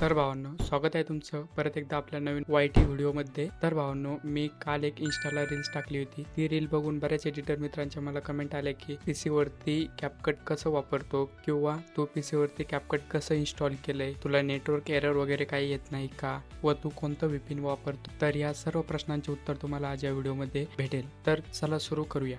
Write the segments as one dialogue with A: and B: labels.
A: तर भावांनो, स्वागत आहे तुमचं परत एकदा आपल्या नवीन वाय-टी व्हिडिओमध्ये. तर भावांनो, मी काल एक इन्स्टाला रील्स टाकली होती. ती रील बघून बऱ्याच एडिटर मित्रांच्या मला कमेंट आल्या की पीसीवरती कॅपकट कसं वापरतो किंवा तू पीसीवरती कॅपकट कसं इन्स्टॉल केलंय, तुला नेटवर्क एरर वगैरे काही येत नाही का, व तू कोणतं व्हीपीन वापरतो. तर या सर्व प्रश्नांचे उत्तर तुम्हाला आज या व्हिडिओमध्ये भेटेल. तर चला सुरू करूया.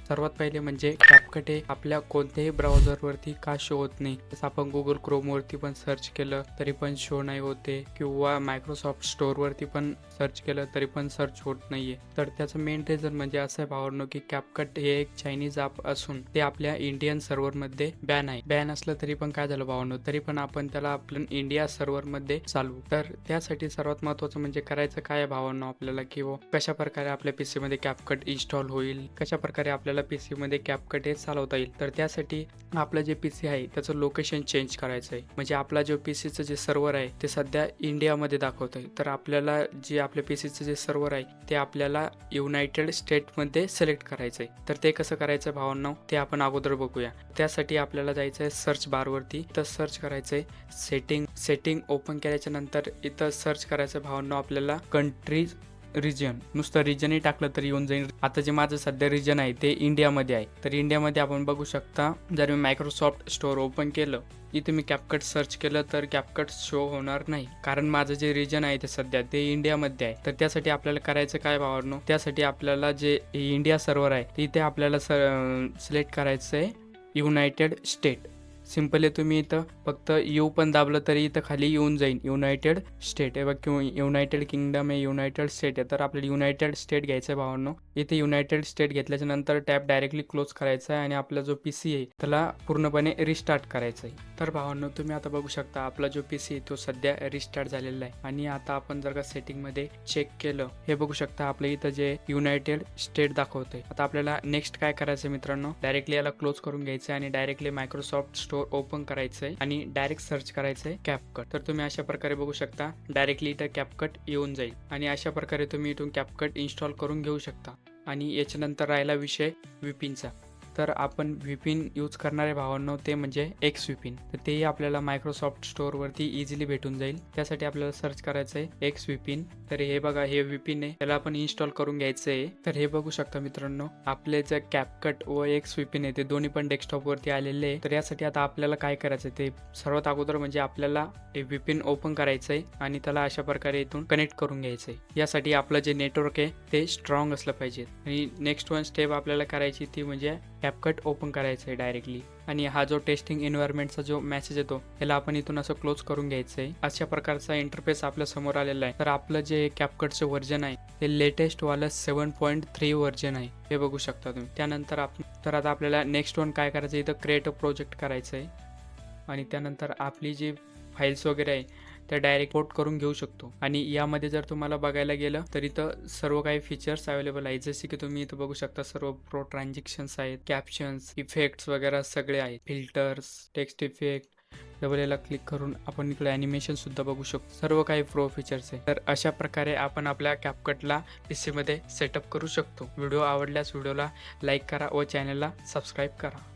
A: सर्वात पहिले म्हणजे कॅपकट हे आपल्या कोणत्याही ब्राउझरवरती का शो होत नाही. जसं आपण गुगल क्रोमवरती पण सर्च केलं तरी पण शो नाही होते किंवा मायक्रोसॉफ्ट स्टोअरवरती पण सर्च केलं तरी पण सर्च होत नाहीये. तर त्याचं मेन रिझन म्हणजे असं आहे भावांनो की कॅपकट हे एक चायनीज ॲप असून ते आपल्या इंडियन सर्व्हरमध्ये बॅन आहे. बॅन असलं तरी पण काय झालं भावांनो, तरी पण आपण त्याला आपल्या इंडिया सर्व्हरमध्ये चालवू. तर त्यासाठी सर्वात महत्त्वाचं म्हणजे करायचं काय भावांनो आपल्याला, की कशा प्रकारे आपल्या पीसी मध्ये कॅपकट इन्स्टॉल होईल, कशा प्रकारे आपल्याला पीसी मध्ये कॅपकट हे चालवता येईल. तर त्यासाठी आपलं जे पीसी आहे त्याचं लोकेशन चेंज करायचं आहे. म्हणजे आपला जो पीसीचं जे सर्व्हर आहे ते सध्या इंडियामध्ये दाखवत आहे. तर आपल्याला जे आपल्या पीसीचं जे सर्व्हर आहे ते आपल्याला युनायटेड स्टेटमध्ये सिलेक्ट करायचं आहे. तर ते कसं करायचं भावांनो, ते आपण अगोदर बघूया. त्यासाठी आपल्याला जायचं आहे सर्च बारवरती. इथं सर्च करायचं आहे सेटिंग ओपन केल्याच्या नंतर इथं सर्च करायचं भावांनो आपल्याला कंट्रीज रिजन. नुसतं रिजनही टाकलं तरी येऊन जाईल. आता जे माझं सध्या रिजन आहे ते इंडियामध्ये आहे. तर इंडियामध्ये आपण बघू शकता, जर मी मायक्रोसॉफ्ट स्टोअर ओपन केलं, इथे मी कॅपकट सर्च केलं तर कॅपकट शो होणार नाही, कारण माझं जे रिजन आहे ते सध्या ते इंडियामध्ये आहे. तर त्यासाठी आपल्याला करायचं काय भावांनो, त्यासाठी आपल्याला जे इंडिया सर्व्हर आहे तिथे आपल्याला सिलेक्ट करायचं आहे युनायटेड स्टेट. सिम्पली तुम्ही इथं फक्त यू पण दाबलं तरी इथं खाली येऊन जाईल युनायटेड स्टेट आहे बघ, किंवा युनायटेड किंगडम आहे, युनायटेड स्टेट आहे. तर आपल्याला युनायटेड स्टेट घ्यायचं आहे भावांनो. इथे युनायटेड स्टेट घेतल्याच्या नंतर टॅब डायरेक्टली क्लोज करायचा आहे आणि आपला जो पीसी आहे त्याला पूर्णपणे रिस्टार्ट करायचं आहे. तर भावांनो, तुम्ही आता बघू शकता आपला जो पीसी आहे तो सध्या रिस्टार्ट झालेला आहे. आणि आता आपण जर का सेटिंग मध्ये चेक केलं, हे बघू शकता आपल्या इथं जे युनायटेड स्टेट दाखवतंय. आता आपल्याला नेक्स्ट काय करायचं मित्रांनो, डायरेक्टली याला क्लोज करून घ्यायचं आणि डायरेक्टली मायक्रोसॉफ्ट स्टोअर ओपन करायचंय आणि डायरेक्ट सर्च करायचंय कॅपकट. तर तुम्ही अशा प्रकारे बघू शकता डायरेक्टली इथं कॅपकट येऊन जाईल आणि अशा प्रकारे तुम्ही इथून कॅपकट इन्स्टॉल करून घेऊ शकता. आणि याच्यानंतर राहिला विषय व्हीपीनचा. तर आपण व्हीपीन यूज करणारे भावांनो ते म्हणजे एक्स व्हीपीन. तर तेही आपल्याला मायक्रोसॉफ्ट स्टोअरवरती इझिली भेटून जाईल. त्यासाठी आपल्याला सर्च करायचं आहे एक्स व्हीपीन. तर हे बघा, हे व्हीपीन आहे, त्याला आपण इन्स्टॉल करून घ्यायचं आहे. तर हे बघू शकता मित्रांनो, आपले जे कॅपकट व एक्स व्हीपीन आहे ते दोन्ही पण डेस्कटॉपवरती आलेले आहे. तर यासाठी आता आपल्याला काय करायचं ते सर्वात अगोदर म्हणजे आपल्याला हे व्हीपीन ओपन करायचं आहे आणि त्याला अशा प्रकारे इथून कनेक्ट करून घ्यायचं आहे. यासाठी आपलं जे नेटवर्क आहे ते स्ट्रॉंग असलं पाहिजे. आणि नेक्स्ट वन स्टेप आपल्याला करायची ती म्हणजे कॅपकट ओपन करायचं आहे डायरेक्टली. आणि हा जो टेस्टिंग एन्व्हायरमेंटचा जो मेसेज येतो ह्याला आपण इथून असं क्लोज करून घ्यायचं आहे. अशा प्रकारचा इंटरफेस आपल्या समोर आलेला आहे. तर आपलं जे कॅपकटचं व्हर्जन आहे ते लेटेस्ट वालं 7.3 व्हर्जन आहे, हे बघू शकता तुम्ही. त्यानंतर तर आता आपल्याला नेक्स्ट वन काय करायचं, इथं क्रिएट अ प्रोजेक्ट करायचं आहे आणि त्यानंतर आपली जी फाईल्स वगैरे आहे त्या डायरेक्ट पोर्ट करून घेऊ शकतो. आणि यामध्ये जर तुम्हाला बघायला गेलं तर इथं सर्व काही फीचर्स अवेलेबल आहेत. जसे की तुम्ही इथं बघू शकता सर्व प्रो ट्रान्झॅक्शन्स आहेत, कॅप्शन्स, इफेक्ट्स वगैरे सगळे आहेत, फिल्टर्स, टेक्स्ट इफेक्ट. डबल याला क्लिक करून आपण इकडे ॲनिमेशन सुद्धा बघू शकतो. सर्व काही प्रो फीचर्स आहे. तर अशा प्रकारे आपण आपल्या कॅपकटला पीसी मध्ये सेटअप करू शकतो. व्हिडिओ आवडल्यास व्हिडिओला लाईक करा व चॅनलला सबस्क्राईब करा.